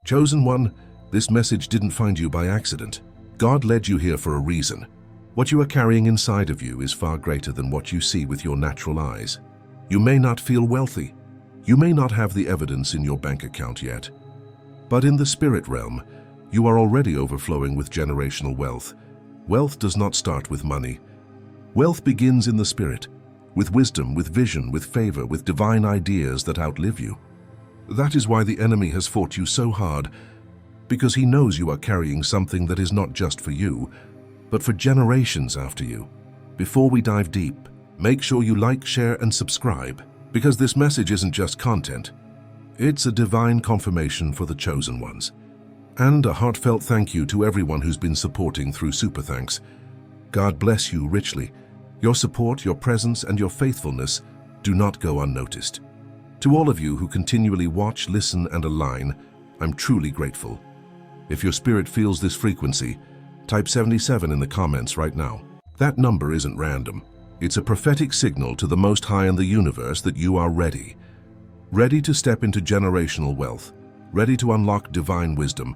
Chosen one, this message didn't find you by accident. God led you here for a reason. What you are carrying inside of you is far greater than what you see with your natural eyes. You may not feel wealthy. You may not have the evidence in your bank account yet. But in the spirit realm, you are already overflowing with generational wealth. Wealth does not start with money. Wealth begins in the spirit, with wisdom, with vision, with favor, with divine ideas that outlive you. That is why the enemy has fought you so hard, because he knows you are carrying something that is not just for you, but for generations after you. Before we dive deep, make sure you like, share, and subscribe, because this message isn't just content. It's a divine confirmation for the chosen ones. And a heartfelt thank you to everyone who's been supporting through Super Thanks. God bless you richly. Your support, your presence, and your faithfulness do not go unnoticed. To all of you who continually watch, listen, and align, I'm truly grateful. If your spirit feels this frequency, type 77 in the comments right now. That number isn't random. It's a prophetic signal to the Most High in the universe that you are ready. Ready to step into generational wealth, ready to unlock divine wisdom,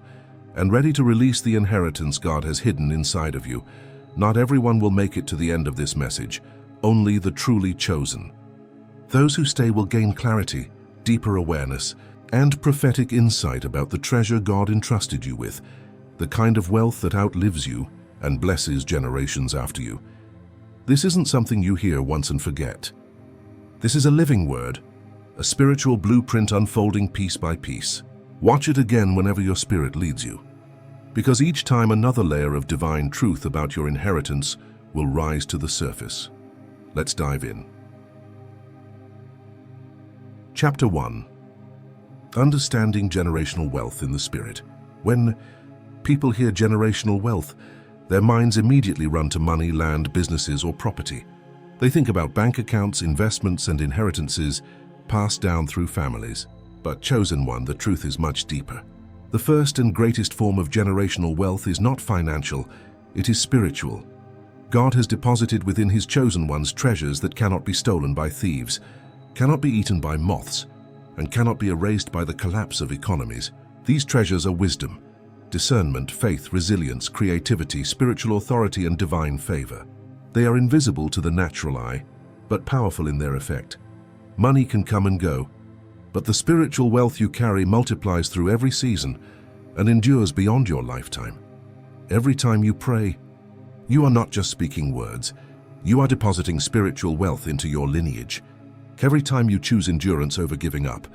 and ready to release the inheritance God has hidden inside of you. Not everyone will make it to the end of this message, only the truly chosen. Those who stay will gain clarity, deeper awareness, and prophetic insight about the treasure God entrusted you with, the kind of wealth that outlives you and blesses generations after you. This isn't something you hear once and forget. This is a living word, a spiritual blueprint unfolding piece by piece. Watch it again whenever your spirit leads you, because each time another layer of divine truth about your inheritance will rise to the surface. Let's dive in. Chapter 1. Understanding generational wealth in the spirit. When people hear generational wealth, their minds immediately run to money, land, businesses, or property. They think about bank accounts, investments, and inheritances passed down through families. But chosen one, the truth is much deeper. The first and greatest form of generational wealth is not financial, it is spiritual. God has deposited within his chosen ones treasures that cannot be stolen by thieves, cannot be eaten by moths, and cannot be erased by the collapse of economies. These treasures are wisdom, discernment, faith, resilience, creativity, spiritual authority, and divine favor. They are invisible to the natural eye, but powerful in their effect. Money can come and go, but the spiritual wealth you carry multiplies through every season and endures beyond your lifetime. Every time you pray, you are not just speaking words, you are depositing spiritual wealth into your lineage. Every time you choose endurance over giving up,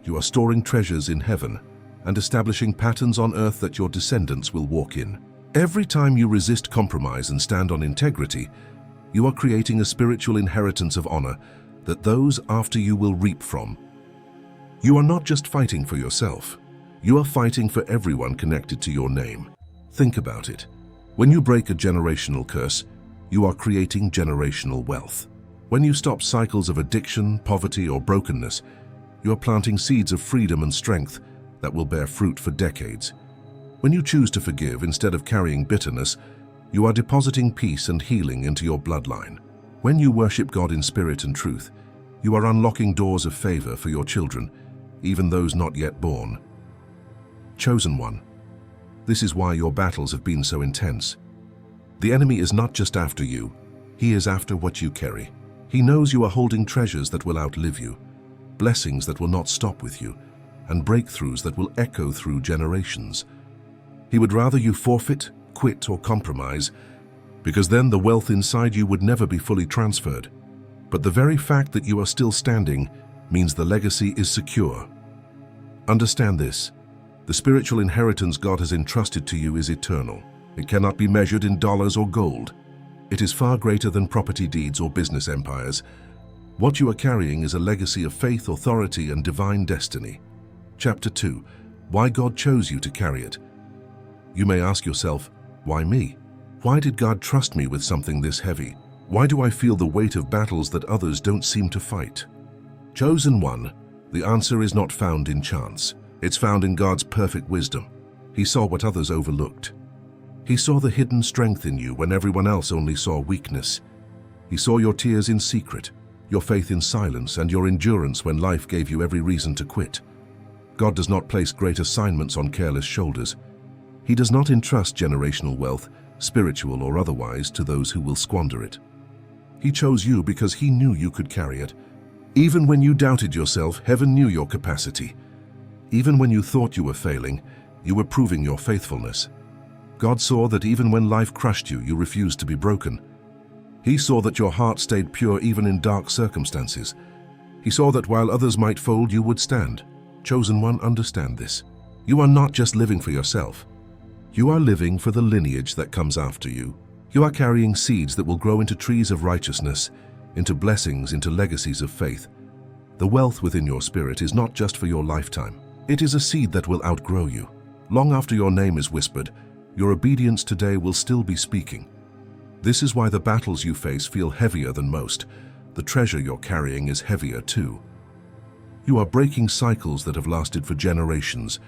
you are storing treasures in heaven and establishing patterns on earth that your descendants will walk in. Every time you resist compromise and stand on integrity, you are creating a spiritual inheritance of honor that those after you will reap from. You are not just fighting for yourself, you are fighting for everyone connected to your name. Think about it. When you break a generational curse, you are creating generational wealth. When you stop cycles of addiction, poverty, or brokenness, you are planting seeds of freedom and strength that will bear fruit for decades. When you choose to forgive instead of carrying bitterness, you are depositing peace and healing into your bloodline. When you worship God in spirit and truth, you are unlocking doors of favor for your children, even those not yet born. Chosen one, this is why your battles have been so intense. The enemy is not just after you, he is after what you carry. He knows you are holding treasures that will outlive you, blessings that will not stop with you, and breakthroughs that will echo through generations. He would rather you forfeit, quit, or compromise, because then the wealth inside you would never be fully transferred. But the very fact that you are still standing means the legacy is secure. Understand this. The spiritual inheritance God has entrusted to you is eternal. It cannot be measured in dollars or gold. It is far greater than property deeds or business empires. What you are carrying is a legacy of faith, authority, and divine destiny. Chapter 2. Why God chose you to carry it. You may ask yourself, why me? Why did God trust me with something this heavy? Why do I feel the weight of battles that others don't seem to fight? Chosen one, the answer is not found in chance. It's found in God's perfect wisdom. He saw what others overlooked. He saw the hidden strength in you when everyone else only saw weakness. He saw your tears in secret, your faith in silence, and your endurance when life gave you every reason to quit. God does not place great assignments on careless shoulders. He does not entrust generational wealth, spiritual or otherwise, to those who will squander it. He chose you because He knew you could carry it. Even when you doubted yourself, heaven knew your capacity. Even when you thought you were failing, you were proving your faithfulness. God saw that even when life crushed you, you refused to be broken. He saw that your heart stayed pure even in dark circumstances. He saw that while others might fold, you would stand. Chosen one, understand this. You are not just living for yourself. You are living for the lineage that comes after you. You are carrying seeds that will grow into trees of righteousness, into blessings, into legacies of faith. The wealth within your spirit is not just for your lifetime. It is a seed that will outgrow you. Long after your name is whispered, your obedience today will still be speaking. This is why the battles you face feel heavier than most. The treasure you're carrying is heavier too. You are breaking cycles that have lasted for generations.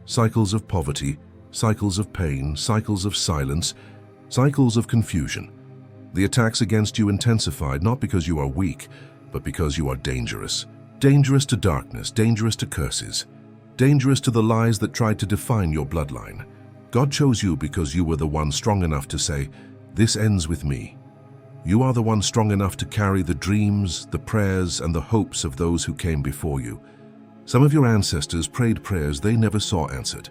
Cycles of poverty, cycles of pain, cycles of silence, cycles of confusion. The attacks against you intensified not because you are weak, but because you are dangerous. Dangerous to darkness, dangerous to curses, dangerous to the lies that tried to define your bloodline. God chose you because you were the one strong enough to say, "This ends with me." You are the one strong enough to carry the dreams, the prayers, and the hopes of those who came before you. Some of your ancestors prayed prayers they never saw answered,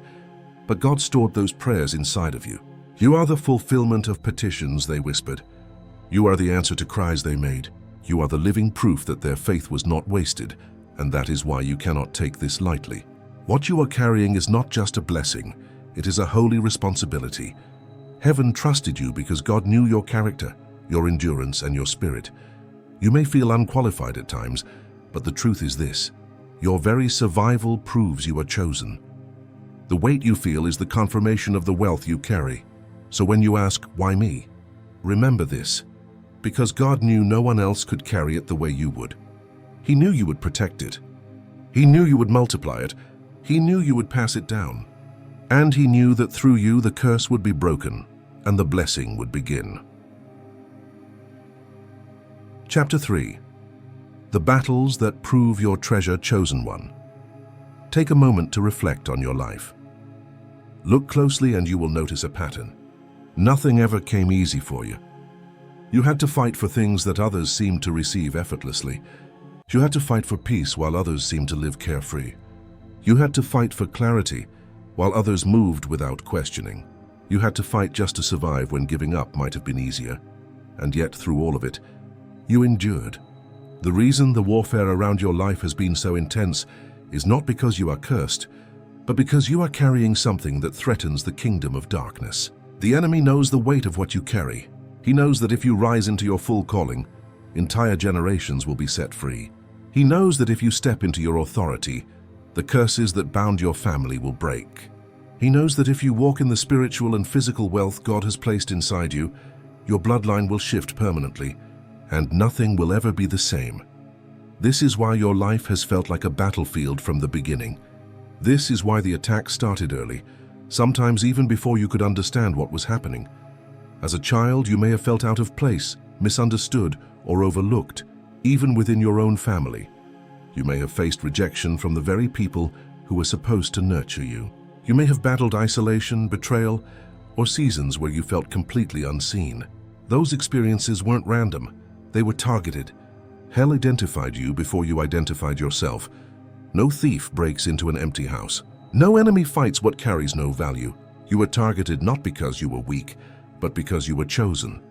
but God stored those prayers inside of you. You are the fulfillment of petitions they whispered. You are the answer to cries they made. You are the living proof that their faith was not wasted, and that is why you cannot take this lightly. What you are carrying is not just a blessing, it is a holy responsibility. Heaven trusted you because God knew your character, your endurance, and your spirit. You may feel unqualified at times, but the truth is this: your very survival proves you are chosen. The weight you feel is the confirmation of the wealth you carry. So when you ask, "Why me?" remember this: because God knew no one else could carry it the way you would. He knew you would protect it. He knew you would multiply it. He knew you would pass it down. And He knew that through you the curse would be broken and the blessing would begin. Chapter 3. The battles that prove your treasure, chosen one. Take a moment to reflect on your life. Look closely and you will notice a pattern. Nothing ever came easy for you. You had to fight for things that others seemed to receive effortlessly. You had to fight for peace while others seemed to live carefree. You had to fight for clarity while others moved without questioning. You had to fight just to survive when giving up might have been easier. And yet, through all of it, you endured. The reason the warfare around your life has been so intense is not because you are cursed, but because you are carrying something that threatens the kingdom of darkness. The enemy knows the weight of what you carry. He knows that if you rise into your full calling, entire generations will be set free. He knows that if you step into your authority, the curses that bound your family will break. He knows that if you walk in the spiritual and physical wealth God has placed inside you, your bloodline will shift permanently, and nothing will ever be the same. This is why your life has felt like a battlefield from the beginning. This is why the attack started early, sometimes even before you could understand what was happening. As a child, you may have felt out of place, misunderstood, or overlooked, even within your own family. You may have faced rejection from the very people who were supposed to nurture you. You may have battled isolation, betrayal, or seasons where you felt completely unseen. Those experiences weren't random. They were targeted. Hell identified you before you identified yourself. No thief breaks into an empty house. No enemy fights what carries no value. You were targeted not because you were weak, but because you were chosen.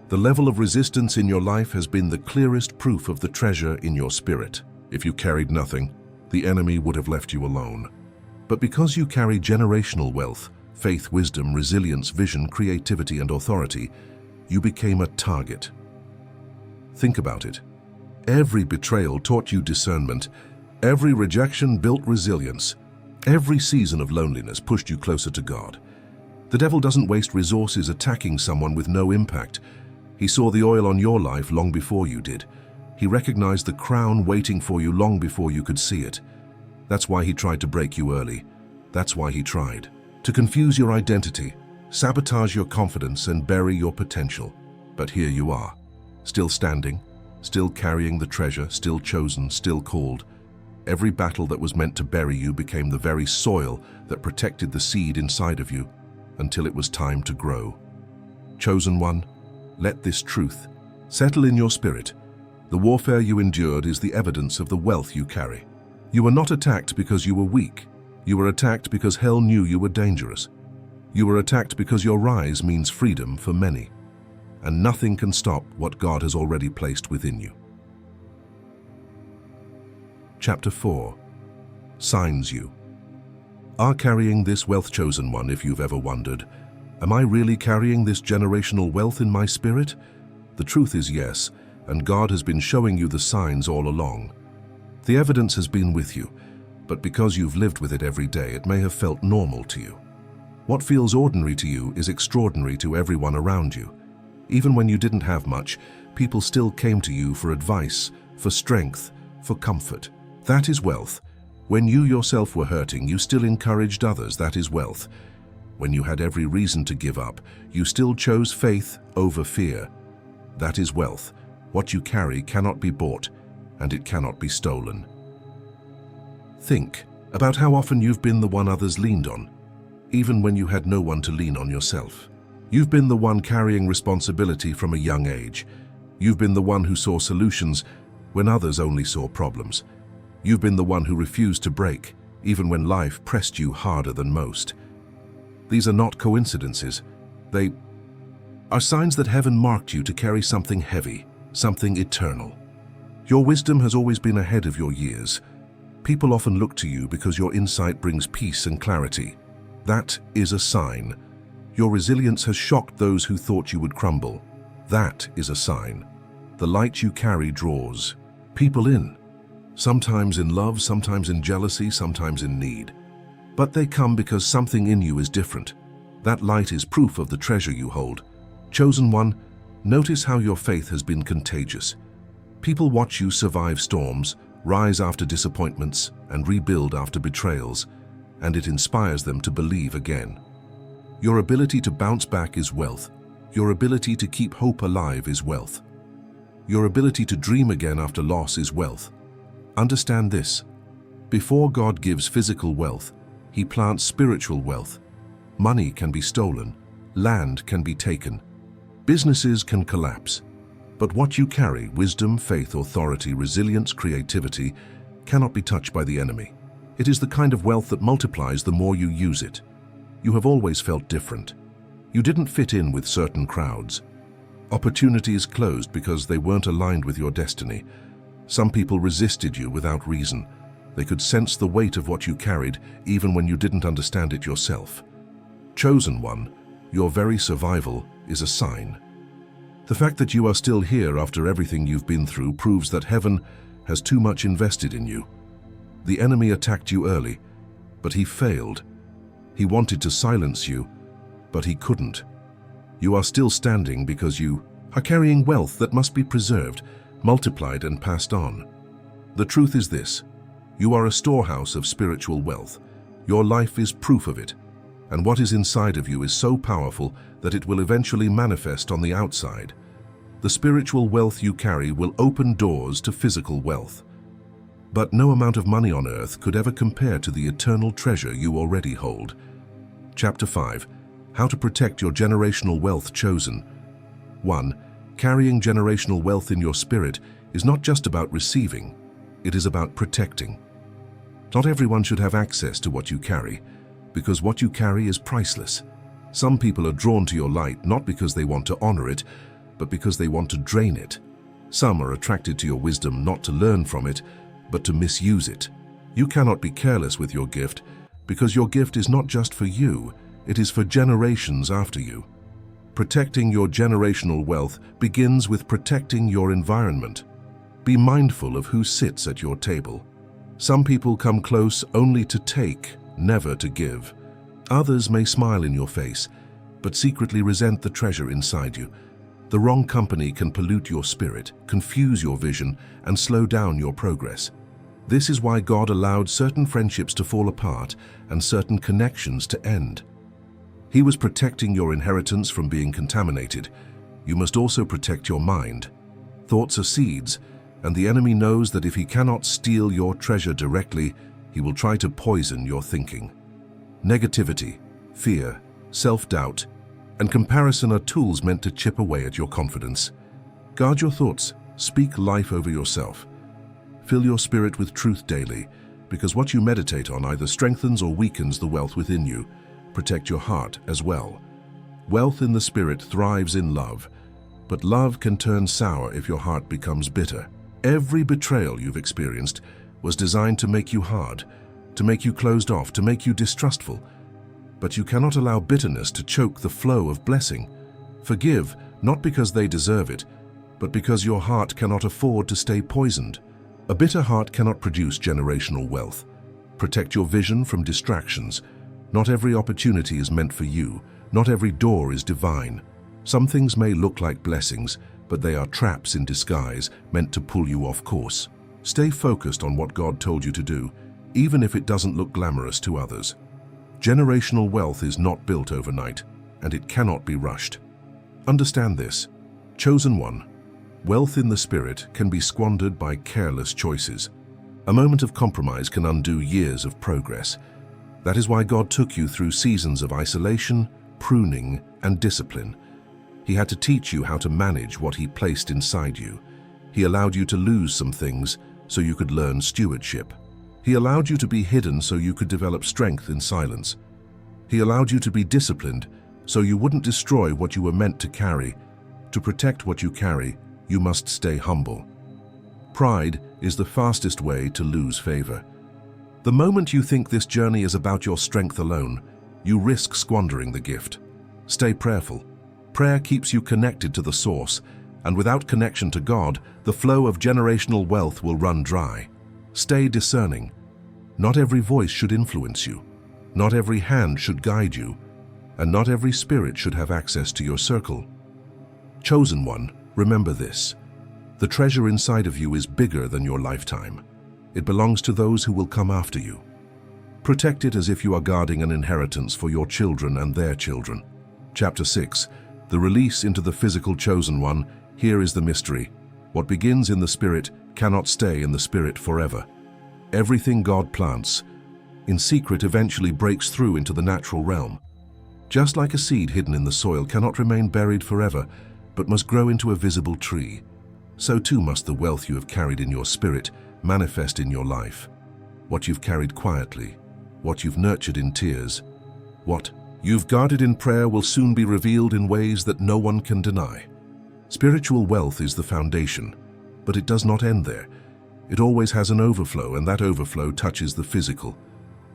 The level of resistance in your life has been the clearest proof of the treasure in your spirit. If you carried nothing, the enemy would have left you alone. But because you carry generational wealth, faith, wisdom, resilience, vision, creativity, and authority, you became a target. Think about it. Every betrayal taught you discernment. Every rejection built resilience. Every season of loneliness pushed you closer to God. The devil doesn't waste resources attacking someone with no impact. He saw the oil on your life long before you did. He recognized the crown waiting for you long before you could see it. That's why he tried to break you early. That's why he tried to confuse your identity, sabotage your confidence, and bury your potential. But here you are, still standing, still carrying the treasure, still chosen, still called. Every battle that was meant to bury you became the very soil that protected the seed inside of you until it was time to grow. Chosen one, let this truth settle in your spirit. The warfare you endured is the evidence of the wealth you carry. You were not attacked because you were weak. You were attacked because hell knew you were dangerous. You were attacked because your rise means freedom for many, and nothing can stop what God has already placed within you. Chapter 4. Signs you are carrying this wealth, chosen one. If you've ever wondered, am I really carrying this generational wealth in my spirit? The truth is yes, and God has been showing you the signs all along. The evidence has been with you, but because you've lived with it every day, it may have felt normal to you. What feels ordinary to you is extraordinary to everyone around you. Even when you didn't have much, people still came to you for advice, for strength, for comfort. That is wealth. When you yourself were hurting, you still encouraged others. That is wealth. When you had every reason to give up, you still chose faith over fear. That is wealth. What you carry cannot be bought, and it cannot be stolen. Think about how often you've been the one others leaned on, even when you had no one to lean on yourself. You've been the one carrying responsibility from a young age. You've been the one who saw solutions when others only saw problems. You've been the one who refused to break, even when life pressed you harder than most. These are not coincidences. They are signs that heaven marked you to carry something heavy, something eternal. Your wisdom has always been ahead of your years. People often look to you because your insight brings peace and clarity. That is a sign. Your resilience has shocked those who thought you would crumble. That is a sign. The light you carry draws people in, sometimes in love, sometimes in jealousy, sometimes in need. But they come because something in you is different. That light is proof of the treasure you hold. Chosen one, notice how your faith has been contagious. People watch you survive storms, rise after disappointments, and rebuild after betrayals, and it inspires them to believe again. Your ability to bounce back is wealth. Your ability to keep hope alive is wealth. Your ability to dream again after loss is wealth. Understand this. Before God gives physical wealth, He plants spiritual wealth. Money can be stolen, land can be taken, businesses can collapse. But what you carry, wisdom, faith, authority, resilience, creativity, cannot be touched by the enemy. It is the kind of wealth that multiplies the more you use it. You have always felt different. You didn't fit in with certain crowds. Opportunities closed because they weren't aligned with your destiny. Some people resisted you without reason. They could sense the weight of what you carried even when you didn't understand it yourself. Chosen one, your very survival is a sign. The fact that you are still here after everything you've been through proves that heaven has too much invested in you. The enemy attacked you early, but he failed. He wanted to silence you, but he couldn't. You are still standing because you are carrying wealth that must be preserved, multiplied, and passed on. The truth is this: you are a storehouse of spiritual wealth. Your life is proof of it, and what is inside of you is so powerful that it will eventually manifest on the outside. The spiritual wealth you carry will open doors to physical wealth. But no amount of money on earth could ever compare to the eternal treasure you already hold. Chapter 5. How to protect your generational wealth, chosen. 1. Carrying generational wealth in your spirit is not just about receiving, it is about protecting. Not everyone should have access to what you carry, because what you carry is priceless. Some people are drawn to your light not because they want to honor it, but because they want to drain it. Some are attracted to your wisdom not to learn from it, but to misuse it. You cannot be careless with your gift, because your gift is not just for you, it is for generations after you. Protecting your generational wealth begins with protecting your environment. Be mindful of who sits at your table. Some people come close only to take, never to give. Others may smile in your face, but secretly resent the treasure inside you. The wrong company can pollute your spirit, confuse your vision, and slow down your progress. This is why God allowed certain friendships to fall apart and certain connections to end. He was protecting your inheritance from being contaminated. You must also protect your mind. Thoughts are seeds, and the enemy knows that if he cannot steal your treasure directly, he will try to poison your thinking. Negativity, fear, self-doubt, and comparison are tools meant to chip away at your confidence. Guard your thoughts, speak life over yourself. Fill your spirit with truth daily, because what you meditate on either strengthens or weakens the wealth within you. Protect your heart as well. Wealth in the spirit thrives in love, but love can turn sour if your heart becomes bitter. Every betrayal you've experienced was designed to make you hard, to make you closed off, to make you distrustful. But you cannot allow bitterness to choke the flow of blessing. Forgive, not because they deserve it, but because your heart cannot afford to stay poisoned. A bitter heart cannot produce generational wealth. Protect your vision from distractions. Not every opportunity is meant for you. Not every door is divine. Some things may look like blessings, but they are traps in disguise meant to pull you off course. Stay focused on what God told you to do, even if it doesn't look glamorous to others. Generational wealth is not built overnight, and it cannot be rushed. Understand this. Chosen one, wealth in the spirit can be squandered by careless choices. A moment of compromise can undo years of progress. That is why God took you through seasons of isolation, pruning, and discipline. He had to teach you how to manage what He placed inside you. He allowed you to lose some things so you could learn stewardship. He allowed you to be hidden so you could develop strength in silence. He allowed you to be disciplined so you wouldn't destroy what you were meant to carry. To protect what you carry, you must stay humble. Pride is the fastest way to lose favor. The moment you think this journey is about your strength alone, you risk squandering the gift. Stay prayerful. Prayer keeps you connected to the source, and without connection to God, the flow of generational wealth will run dry. Stay discerning. Not every voice should influence you. Not every hand should guide you, and not every spirit should have access to your circle. Chosen one, remember this. The treasure inside of you is bigger than your lifetime. It belongs to those who will come after you. Protect it as if you are guarding an inheritance for your children and their children. Chapter 6. The release into the physical chosen one. Here is the mystery. What begins in the spirit cannot stay in the spirit forever. Everything God plants in secret eventually breaks through into the natural realm. Just like a seed hidden in the soil cannot remain buried forever, but must grow into a visible tree, so too must the wealth you have carried in your spirit manifest in your life. What you've carried quietly, what you've nurtured in tears, what you've guarded in prayer will soon be revealed in ways that no one can deny. Spiritual wealth is the foundation, but it does not end there. It always has an overflow, and that overflow touches the physical.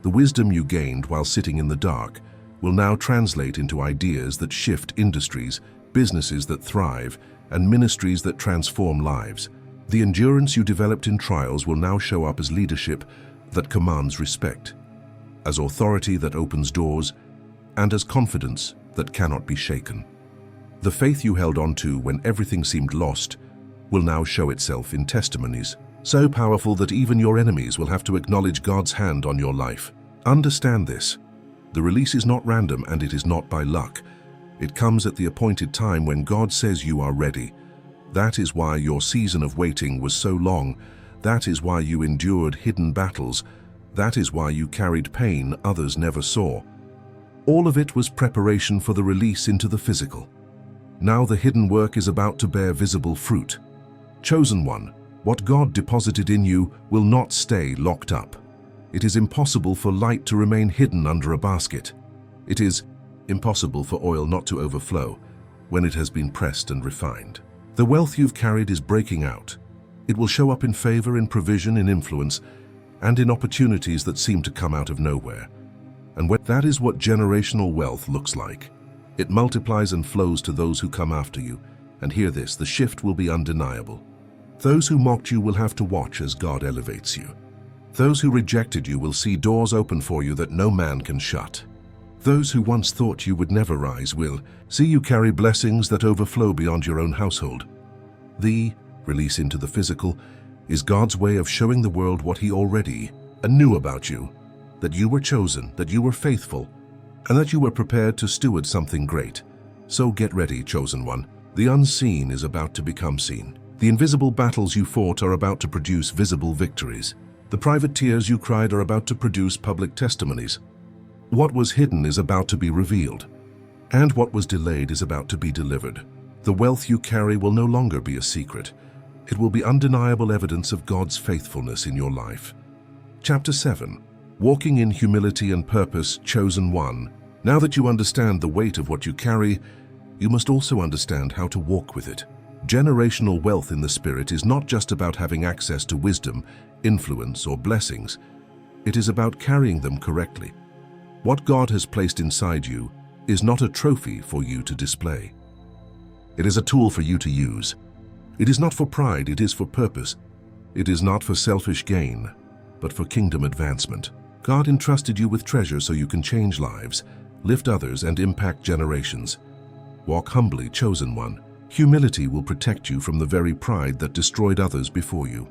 The wisdom you gained while sitting in the dark will now translate into ideas that shift industries, businesses that thrive, and ministries that transform lives. The endurance you developed in trials will now show up as leadership that commands respect, as authority that opens doors, and as confidence that cannot be shaken. The faith you held on to when everything seemed lost will now show itself in testimonies, so powerful that even your enemies will have to acknowledge God's hand on your life. Understand this. The release is not random, and it is not by luck. It comes at the appointed time when God says you are ready. That is why your season of waiting was so long. That is why you endured hidden battles. That is why you carried pain others never saw. All of it was preparation for the release into the physical. Now the hidden work is about to bear visible fruit. Chosen one, what God deposited in you will not stay locked up. It is impossible for light to remain hidden under a basket. It is impossible for oil not to overflow when it has been pressed and refined. The wealth you've carried is breaking out. It will show up in favor, in provision, in influence, and in opportunities that seem to come out of nowhere. And that is what generational wealth looks like. It multiplies and flows to those who come after you. And hear this, the shift will be undeniable. Those who mocked you will have to watch as God elevates you. Those who rejected you will see doors open for you that no man can shut. Those who once thought you would never rise will see you carry blessings that overflow beyond your own household. The release into the physical is God's way of showing the world what He already knew about you, that you were chosen, that you were faithful, and that you were prepared to steward something great. So get ready, chosen one. The unseen is about to become seen. The invisible battles you fought are about to produce visible victories. The private tears you cried are about to produce public testimonies. What was hidden is about to be revealed, and what was delayed is about to be delivered. The wealth you carry will no longer be a secret. It will be undeniable evidence of God's faithfulness in your life. Chapter 7. Walking in Humility and Purpose, Chosen One. Now that you understand the weight of what you carry, you must also understand how to walk with it. Generational wealth in the Spirit is not just about having access to wisdom, influence, or blessings. It is about carrying them correctly. What God has placed inside you is not a trophy for you to display. It is a tool for you to use. It is not for pride, it is for purpose. It is not for selfish gain, but for kingdom advancement. God entrusted you with treasure so you can change lives, lift others, and impact generations. Walk humbly, chosen one. Humility will protect you from the very pride that destroyed others before you.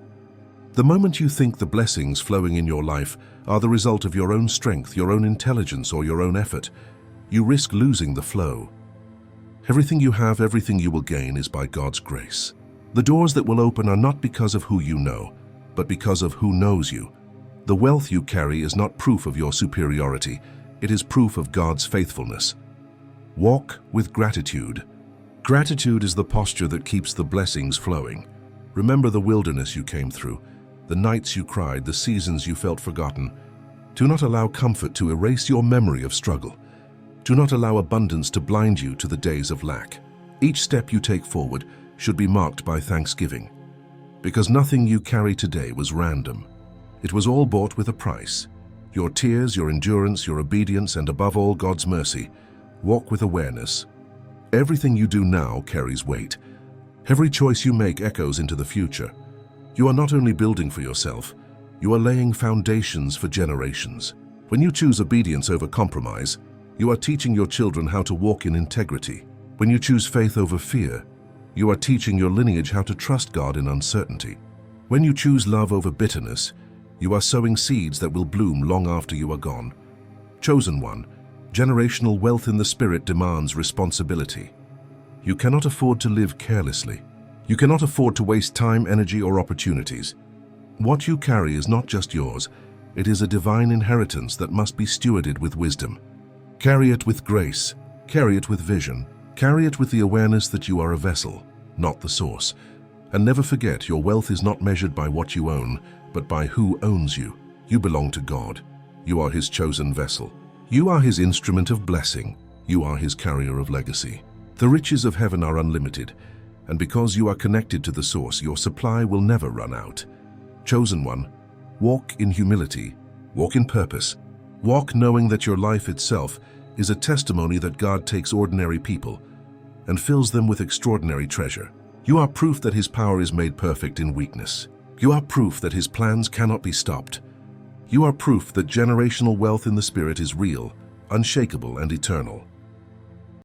The moment you think the blessings flowing in your life are the result of your own strength, your own intelligence, or your own effort, you risk losing the flow. Everything you have, everything you will gain is by God's grace. The doors that will open are not because of who you know, but because of who knows you. The wealth you carry is not proof of your superiority, it is proof of God's faithfulness. Walk with gratitude. Gratitude is the posture that keeps the blessings flowing. Remember the wilderness you came through, the nights you cried, the seasons you felt forgotten. Do not allow comfort to erase your memory of struggle. Do not allow abundance to blind you to the days of lack. Each step you take forward should be marked by thanksgiving, because nothing you carry today was random. It was all bought with a price. Your tears, your endurance, your obedience, and above all, God's mercy. Walk with awareness. Everything you do now carries weight. Every choice you make echoes into the future. You are not only building for yourself, you are laying foundations for generations. When you choose obedience over compromise, you are teaching your children how to walk in integrity. When you choose faith over fear, you are teaching your lineage how to trust God in uncertainty. When you choose love over bitterness, you are sowing seeds that will bloom long after you are gone. Chosen one, generational wealth in the Spirit demands responsibility. You cannot afford to live carelessly. You cannot afford to waste time, energy, or opportunities. What you carry is not just yours, it is a divine inheritance that must be stewarded with wisdom. Carry it with grace, carry it with vision, carry it with the awareness that you are a vessel, not the source. And never forget, your wealth is not measured by what you own, but by who owns you. You belong to God. You are His chosen vessel. You are His instrument of blessing. You are His carrier of legacy. The riches of heaven are unlimited, and because you are connected to the source, your supply will never run out. Chosen one, walk in humility, walk in purpose. Walk knowing that your life itself is a testimony that God takes ordinary people and fills them with extraordinary treasure. You are proof that His power is made perfect in weakness. You are proof that His plans cannot be stopped. You are proof that generational wealth in the Spirit is real, unshakable, and eternal.